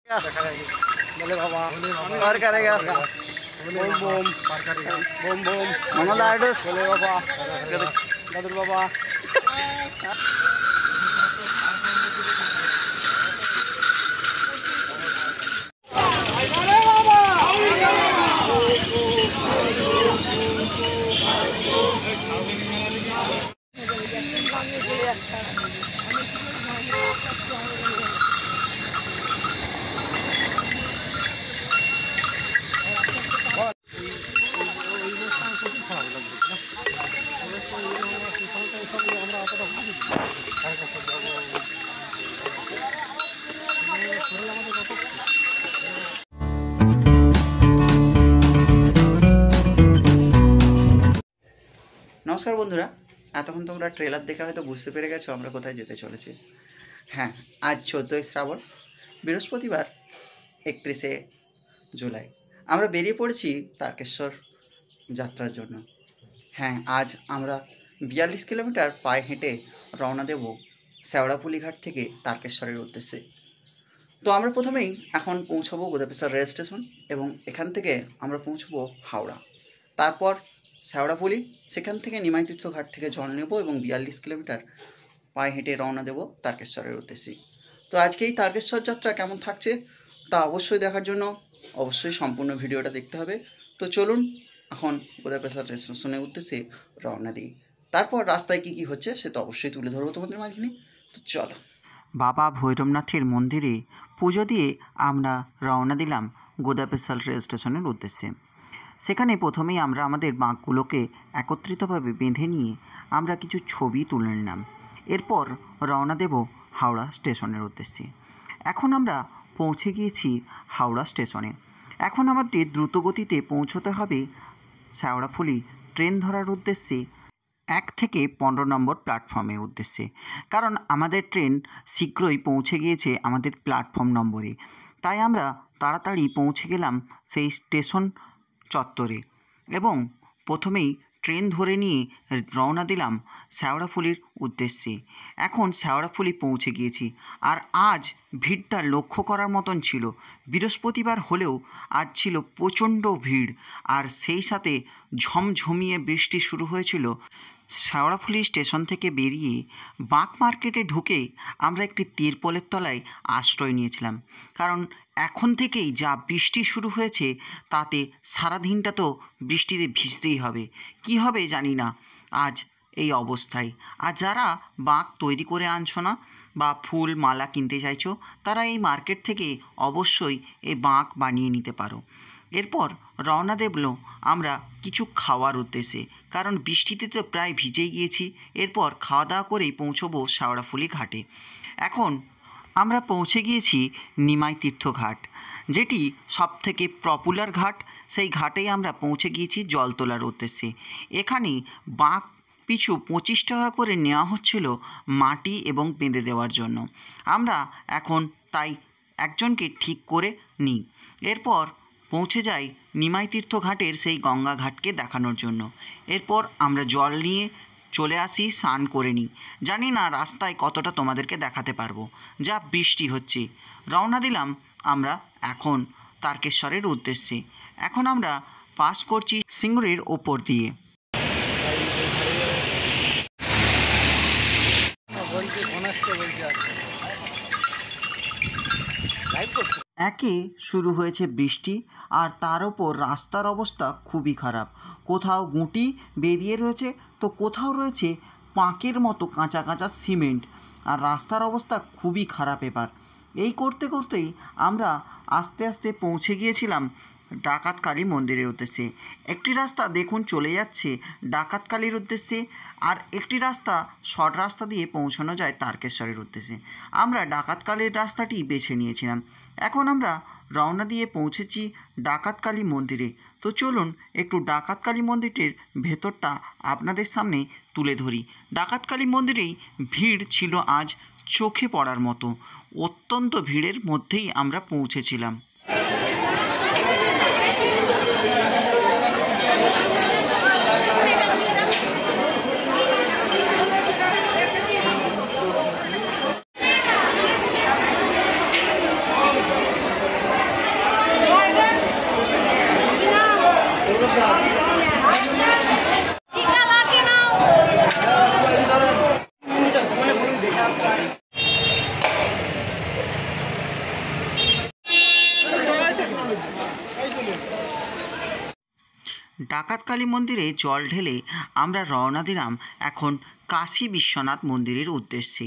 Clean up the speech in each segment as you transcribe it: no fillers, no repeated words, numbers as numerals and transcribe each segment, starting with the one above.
बोले बाबा पार करेगा बम बम पार करेगा बम बम मंगल आइडस बोले बाबा गदर बाबा नमस्कार बंधुरा एतक्षण तोमरा ट्रेलार देखे हयतो बुझते पेरे गेछो आमरा कोथाय जेते चलेछि। हाँ, आज 14 श्रावण बृहस्पतिवार 31 जुलाई आमरा बेरिये पड़ेछि तारकेश्वर यात्रार जोन्नो। हाँ, आज आमरा 42 किलोमीटर पाये हेঁটে रওনা देब शेवड़ाफुली घाट थेके तारकेश्वरेर उद्देश्ये। तो आमरा प्रथमेई एखन पौंछाबो गोदापेशा रेल स्टेशन एबं एखान थेके आमरा पौंछाबो हावड़ा, तारपर शेवड़ाफुली सेखान थेके निमाईतीर्थ घाट थेके जल नेब एबं 42 किलोमीटर पाये हेঁটে रওনা देब तारकेश्वरेर उद्देश्ये। तो आज के এই तारकेश्वर यात्रा केमन थाकছে ता अवश्यई देखार जोन्नो अवश्यई सम्पूर्ण भिडियोटा देखते हबे। तो चलुन এখন গোদাপেশা রেল স্টেশনের উদ্দেশ্যে রওনা দিই, তারপর রাস্তায় কি কি হচ্ছে সে তো অবশ্যই তুলে ধরবো তোমাদের মাঝখানে। তো চলো, বাবা ভৈরবনাথের মন্দিরে পুজো দিয়ে আমরা রওনা দিলাম গোদাপেশা রেল স্টেশনের উদ্দেশ্যে। সেখানে প্রথমেই আমরা আমাদের বাঁকগুলোকে একত্রিতভাবে বেঁধে নিয়ে আমরা কিছু ছবি তুলে নিলাম। এরপর রওনা দেব হাওড়া স্টেশনের উদ্দেশ্যে। এখন আমরা পৌঁছে গিয়েছি হাওড়া স্টেশনে। এখন আমাদের দ্রুতগতিতে পৌঁছতে হবে शेवड़ाफुली ट्रेन धरार उद्देश्ये 1 থেকে 15 নম্বর प्लाटफर्मेर उद्देश्ये, कारण आमादेर ट्रेन शीघ्रई पौঁছে গিয়েছে आमादेर प्लाटफर्म नम्बरे। ताई आमरा ताड़ाताड़ी पौঁছে गेलाम सेई स्टेशन चत्वरे एबं प्रथमेई ट्रेन धरे निये रওনা दिलाम शेवड़ाफुलिर उद्देश्ये। एखन शेवड़ाफुली पौঁছে গিয়েছি। আর आज ভিড়টা লক্ষ্য করার মতন ছিল। বৃহস্পতিবার হলেও আজ ছিল প্রচণ্ড ভিড়, আর সেই সাথে ঝমঝমিয়ে বৃষ্টি শুরু হয়েছিল। शेवड़ाफुली स्टेशन থেকে বেরিয়ে বাঁক মার্কেটে ঢুকে আমরা একটি তিরপলের তলায় আশ্রয় নিয়েছিলাম, কারণ এখন থেকেই যা বৃষ্টি শুরু হয়েছে তাতে সারাদিনটা তো বৃষ্টিতে ভিজতেই হবে। কি হবে জানি না আজ এই অবস্থায়। আর যারা বাঁক তৈরি করে আনছো না বা ফুল মালা কিনতে চাইছো তারা এই মার্কেট থেকে অবশ্যই এই বাঁক বানিয়ে নিতে পারো। এরপর রওনা দেবল আমরা কিছু খাওয়ার উদ্দেশ্যে, কারণ বৃষ্টিতে তো প্রায় ভিজেই গিয়েছি। এরপর খাওয়া দাওয়া করেই পৌঁছবো शेवड़ाफुली ঘাটে। এখন আমরা পৌঁছে গিয়েছি নিমাইতীর্থ ঘাট, যেটি সবথেকে পপুলার ঘাট। সেই ঘাটেই আমরা পৌঁছে গিয়েছি জল তোলার উদ্দেশ্যে। এখানে বাঁক পিছু 25 টাকা করে নেওয়া হচ্ছিল মাটি এবং বেঁধে দেওয়ার জন্য। আমরা এখন তাই একজনকে ঠিক করে নিই। এরপর পৌঁছে যাই নিমাইতীর্থ ঘাটের সেই গঙ্গা ঘাটকে দেখানোর জন্য। এরপর আমরা জল নিয়ে চলে আসি, স্নান করে নিই। জানি না রাস্তায় কতটা তোমাদেরকে দেখাতে পারবো, যা বৃষ্টি হচ্ছে। রওনা দিলাম আমরা এখন তারকেশ্বরের উদ্দেশ্যে। এখন আমরা পাস করছি সিঙ্গুরের ওপর দিয়ে। একে শুরু হয়েছে বৃষ্টি, আর তার ওপর রাস্তার অবস্থা খুবই খারাপ। কোথাও গুঁটি বেরিয়ে রয়েছে তো কোথাও রয়েছে পাঁকের মতো কাঁচা কাঁচা সিমেন্ট, আর রাস্তার অবস্থা খুবই খারাপ। এবার এই করতে করতেই আমরা আস্তে আস্তে পৌঁছে গিয়েছিলাম ডাকাতকালী মন্দিরের উদ্দেশ্যে। একটি রাস্তা দেখুন চলে যাচ্ছে ডাকাতকালীর উদ্দেশ্যে, আর একটি রাস্তা শর্ট রাস্তা দিয়ে পৌঁছানো যায় তারকেশ্বরের উদ্দেশ্যে। আমরা ডাকাতকালীর রাস্তাটি বেছে নিয়েছিলাম। এখন আমরা রওনা দিয়ে পৌঁছেছি ডাকাতকালী মন্দিরে। তো চলুন একটু ডাকাতকালী মন্দিরের ভেতরটা আপনাদের সামনে তুলে ধরি। ডাকাতকালী মন্দিরেই ভিড় ছিল আজ চোখে পড়ার মতো। অত্যন্ত ভিড়ের মধ্যেই আমরা পৌঁছেছিলাম। ডাকাতকালী মন্দিরে জল ঢেলে আমরা রওনা দিলাম এখন কাশী বিশ্বনাথ মন্দিরের উদ্দেশ্যে।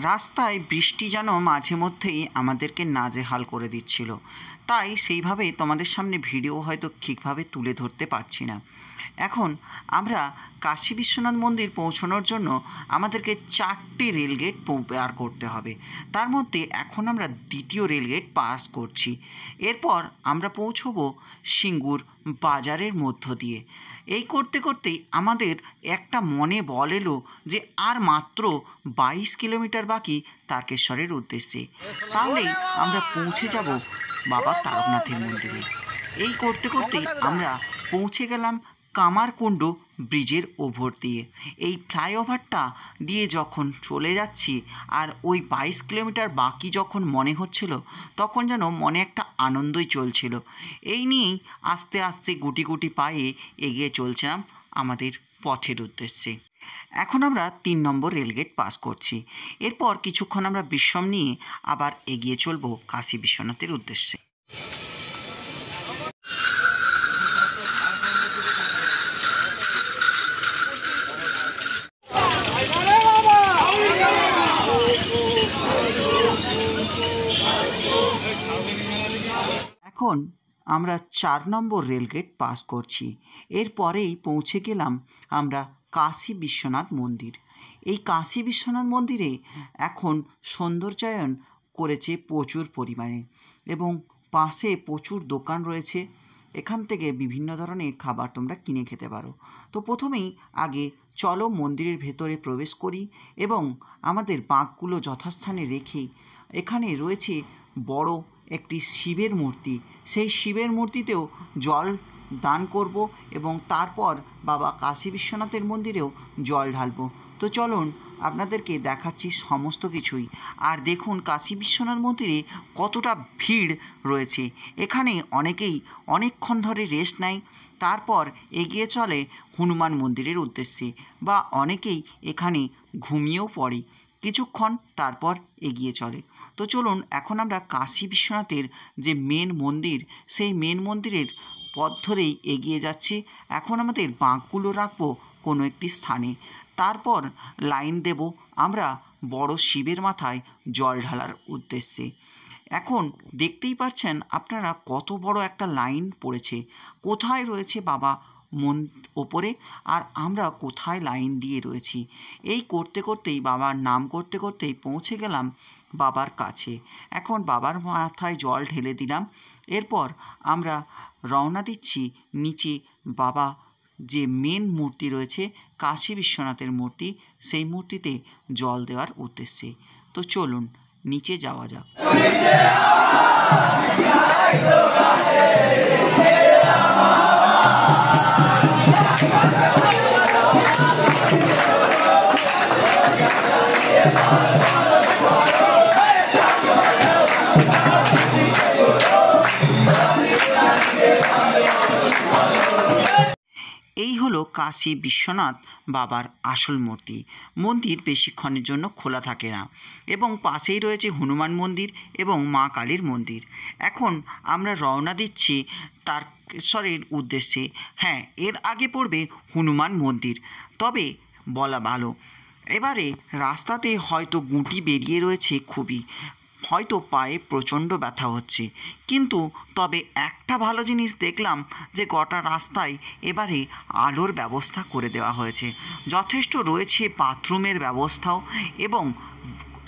রাস্তায় বৃষ্টি যেন মাঝে মধ্যেই আমাদেরকে নাজেহাল করে দিচ্ছিল, তাই সেইভাবে তোমাদের সামনে ভিডিও হয়তো ঠিকভাবে তুলে ধরতে পারছি না। এখন আমরা কাশী বিশ্বনাথ মন্দির পৌঁছানোর জন্য আমাদেরকে 4টি রেলগেট পার করতে হবে। তার মধ্যে এখন আমরা দ্বিতীয় রেলগেট পাস করছি। এরপর আমরা পৌঁছবো সিঙ্গুর বাজারের মধ্য দিয়ে। এই করতে করতেই আমাদের একটা মনে বল এলো যে আর মাত্র 22 কিলোমিটার বাকি তারকেশ্বরের উদ্দেশ্যে, তাহলেই আমরা পৌঁছে যাব বাবা তারকনাথের মন্দিরে। এই করতে করতেই আমরা পৌঁছে গেলাম কামারকুণ্ড ব্রিজের ওপর দিয়ে। এই ফ্লাইওভারটা দিয়ে যখন চলে যাচ্ছি আর ওই 22 কিলোমিটার বাকি যখন মনে হচ্ছিল, তখন যেন মনে একটা আনন্দই চলছিল। এই নিয়েই আস্তে আস্তে গুটি গুটি পায়ে এগিয়ে চলছিলাম আমাদের পথের উদ্দেশ্যে। এখন আমরা 3 নম্বর রেলগেট পাস করছি। এরপর কিছুক্ষণ আমরা বিশ্রাম নিয়ে আবার এগিয়ে চলব কাশী বিশ্বনাথের উদ্দেশ্যে। এখন আমরা 4 নম্বর রেলগেট পাস করছি। এরপরেই পৌঁছে গেলাম আমরা কাশী বিশ্বনাথ মন্দির। এই কাশী বিশ্বনাথ মন্দিরে এখন সৌন্দর্যায়ন করেছে প্রচুর পরিমাণে এবং পাশে প্রচুর দোকান রয়েছে। এখান থেকে বিভিন্ন ধরনের খাবার তোমরা কিনে খেতে পারো। তো প্রথমেই আগে চলো মন্দিরের ভেতরে প্রবেশ করি এবং আমাদের বাঁকগুলো যথাস্থানে রেখে এখানে রয়েছে বড় একটি শিবের মূর্তি। সেই শিবের মূর্তিতেও জল দান করব এবং তারপর বাবা কাশী বিশ্বনাথের মন্দিরেও জল ঢালব। তো চলুন আপনাদেরকে দেখাচ্ছি সমস্ত কিছুই। আর দেখুন কাশী বিশ্বনাথ মন্দিরে কতটা ভিড় রয়েছে। এখানে অনেকেই অনেকক্ষণ ধরে রেস্ট নেয়, তারপর এগিয়ে চলে হনুমান মন্দিরের উদ্দেশ্যে, বা অনেকেই এখানে ঘুমিয়েও পড়ে কিছুক্ষণ, তারপর এগিয়ে চলে। তো চলুন এখন আমরা কাশী বিশ্বনাথের যে মেন মন্দির, সেই মেন মন্দিরের পথ ধরেই এগিয়ে যাচ্ছি। এখন আমাদের বাঁকগুলো রাখবো কোনো একটি স্থানে, তারপর লাইন দেব আমরা বড় শিবের মাথায় জল ঢালার উদ্দেশ্যে। এখন দেখতেই পাচ্ছেন আপনারা কত বড় একটা লাইন পড়েছে। কোথায় রয়েছে বাবা ওপরে আর আমরা কোথায় লাইন দিয়ে রয়েছি। এই করতে করতেই বাবার নাম করতে করতেই পৌঁছে গেলাম বাবার কাছে। এখন বাবার মাথায় জল ঢেলে দিলাম। এরপর আমরা রওনা দিচ্ছি নিচে বাবা যে মেন মূর্তি রয়েছে কাশী বিশ্বনাথের মূর্তি, সেই মূর্তিতে জল দেওয়ার উদ্দেশ্যে। তো চলুন নিচে যাওয়া যাক। এই হলো কাশী বিশ্বনাথ বাবার আসল মূর্তি। মন্দির বেশিক্ষণের জন্য খোলা থাকে না এবং পাশেই রয়েছে হনুমান মন্দির এবং মা কালীর মন্দির। এখন আমরা রওনা দিচ্ছি তারকেশ্বরের উদ্দেশ্যে। হ্যাঁ, এর আগে পড়বে হনুমান মন্দির, তবে বলা ভালো এবারে রাস্তাতে হয়তো গুঁটি বেরিয়ে রয়েছে খুবই, হয়তো পায়ে প্রচণ্ড ব্যথা হচ্ছে, কিন্তু তবে একটা ভালো জিনিস দেখলাম যে গোটা রাস্তায় এবারে আলোর ব্যবস্থা করে দেওয়া হয়েছে। যথেষ্ট রয়েছে বাথরুমের ব্যবস্থাও এবং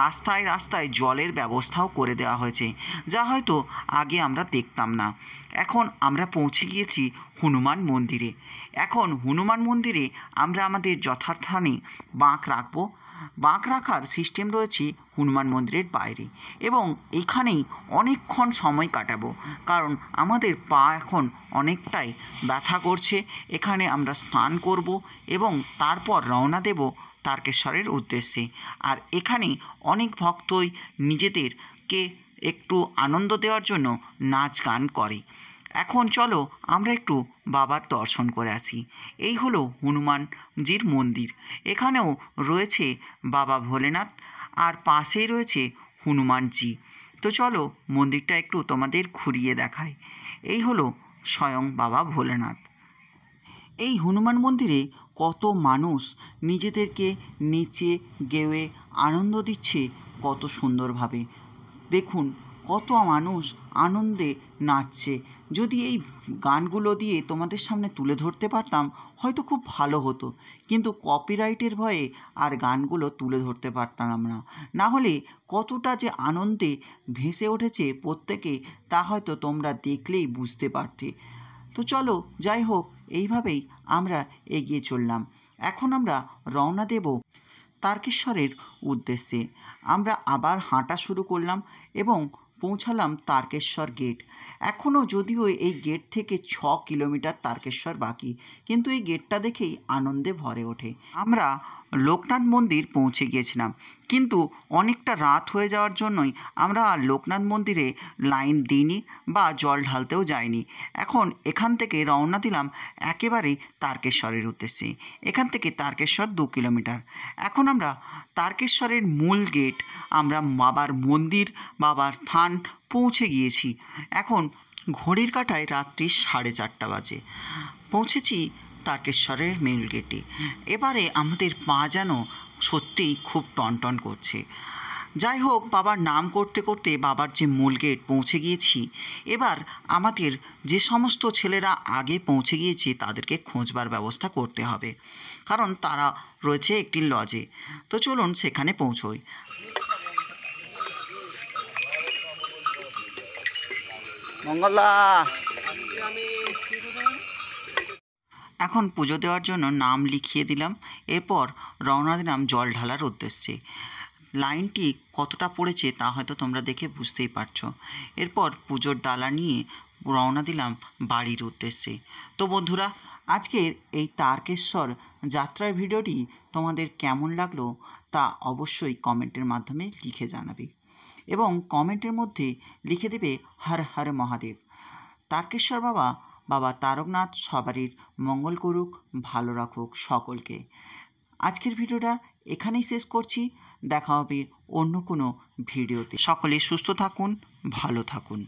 রাস্তায় রাস্তায় জলের ব্যবস্থাও করে দেওয়া হয়েছে, যা হয়তো আগে আমরা দেখতাম না। এখন আমরা পৌঁছে গিয়েছি হনুমান মন্দিরে। এখন হনুমান মন্দিরে আমরা আমাদের যথাস্থানে বাঁক রাখবো। বাঁক রাখার সিস্টেম রয়েছে হনুমান মন্দিরের বাইরে এবং এখানেই অনেকক্ষণ সময় কাটাবো, কারণ আমাদের পা এখন অনেকটাই ব্যথা করছে। এখানে আমরা স্নান করব এবং তারপর রওনা দেব তারকেশ্বরের উদ্দেশ্যে। আর এখানে অনেক ভক্তই নিজেদেরকে একটু আনন্দ দেওয়ার জন্য নাচ গান করে। এখন চলো আমরা একটু বাবার দর্শন করে আসি। এই হলো হনুমানজির মন্দির। এখানেও রয়েছে বাবা ভোলেনাথ আর পাশেই রয়েছে হনুমানজি। তো চলো মন্দিরটা একটু তোমাদের ঘুরিয়ে দেখাই। এই হলো স্বয়ং বাবা ভোলেনাথ। এই হনুমান মন্দিরে কত মানুষ নিজেদেরকে নেচে গেয়ে আনন্দ দিচ্ছে কত সুন্দরভাবে। দেখুন কত মানুষ আনন্দে নাচছে। যদি এই গানগুলো দিয়ে তোমাদের সামনে তুলে ধরতে পারতাম হয়তো খুব ভালো হতো, কিন্তু কপিরাইটের ভয়ে আর গানগুলো তুলে ধরতে পারতাম না। না হলে কতটা যে আনন্দে ভেসে উঠেছে প্রত্যেকে তা হয়তো তোমরা দেখলেই বুঝতে পারতে। তো চলো যাই হোক, এইভাবেই আমরা এগিয়ে চললাম। এখন আমরা রওনা দেব তারকেশ্বরের উদ্দেশ্যে। আমরা আবার হাঁটা শুরু করলাম এবং পৌঁছালাম তারকেশ্বর গেট। এখনও যদিও এই গেট থেকে 6 কিলোমিটার তারকেশ্বর বাকি, কিন্তু এই গেটটা দেখেই আনন্দে ভরে ওঠে। আমরা লোকনাথ মন্দির পৌঁছে গিয়েছিলাম, কিন্তু অনেকটা রাত হয়ে যাওয়ার জন্যই আমরা লোকনাথ মন্দিরে লাইন দিইনি বা জল ঢালতেও যাইনি। এখন এখান থেকে রওনা দিলাম একেবারেই তারকেশ্বরের উদ্দেশ্যে। এখান থেকে তারকেশ্বর 2 কিলোমিটার। এখন আমরা তারকেশ্বরের মূল গেট, আমরা বাবার মন্দির, বাবার স্থান পৌঁছে গিয়েছি। এখন ঘড়ির কাঁটায় রাত্রি 4:30 বাজে। পৌঁছেছি তারকেশ্বরের মেন গেটে। এবারে আমাদের পা যেন সত্যিই খুব টনটন করছে। যাই হোক, বাবার নাম করতে করতে বাবার যে মূল গেট পৌঁছে গিয়েছি। এবার আমাদের যে সমস্ত ছেলেরা আগে পৌঁছে গিয়েছে তাদেরকে খোঁজবার ব্যবস্থা করতে হবে, কারণ তারা রয়েছে একটি লজে। তো চলুন সেখানে পৌঁছোই। মঙ্গলা এখন পুজো দেওয়ার জন্য নাম লিখিয়ে দিলাম। এরপর রওনা দিলাম জল ঢালার উদ্দেশ্যে। লাইনটি কতটা পড়েছে তা হয়তো তোমরা দেখে বুঝতেই পারছো। এরপর পুজোর ডালা নিয়ে রওনা দিলাম বাড়ির উদ্দেশ্যে। তো বন্ধুরা, আজকের এই তারকেশ্বর যাত্রার ভিডিওটি তোমাদের কেমন লাগলো তা অবশ্যই কমেন্টের মাধ্যমে লিখে জানাবে, এবং কমেন্টের মধ্যে লিখে দেবে হর হর মহাদেব। তারকেশ্বর বাবা তারকনাথ সবারই মঙ্গল করুক, ভালো রাখুক সকলকে। আজকের ভিডিওটা এখানেই শেষ করছি। দেখা হবে অন্য কোনো ভিডিওতে। সকলে সুস্থ থাকুন, ভালো থাকুন।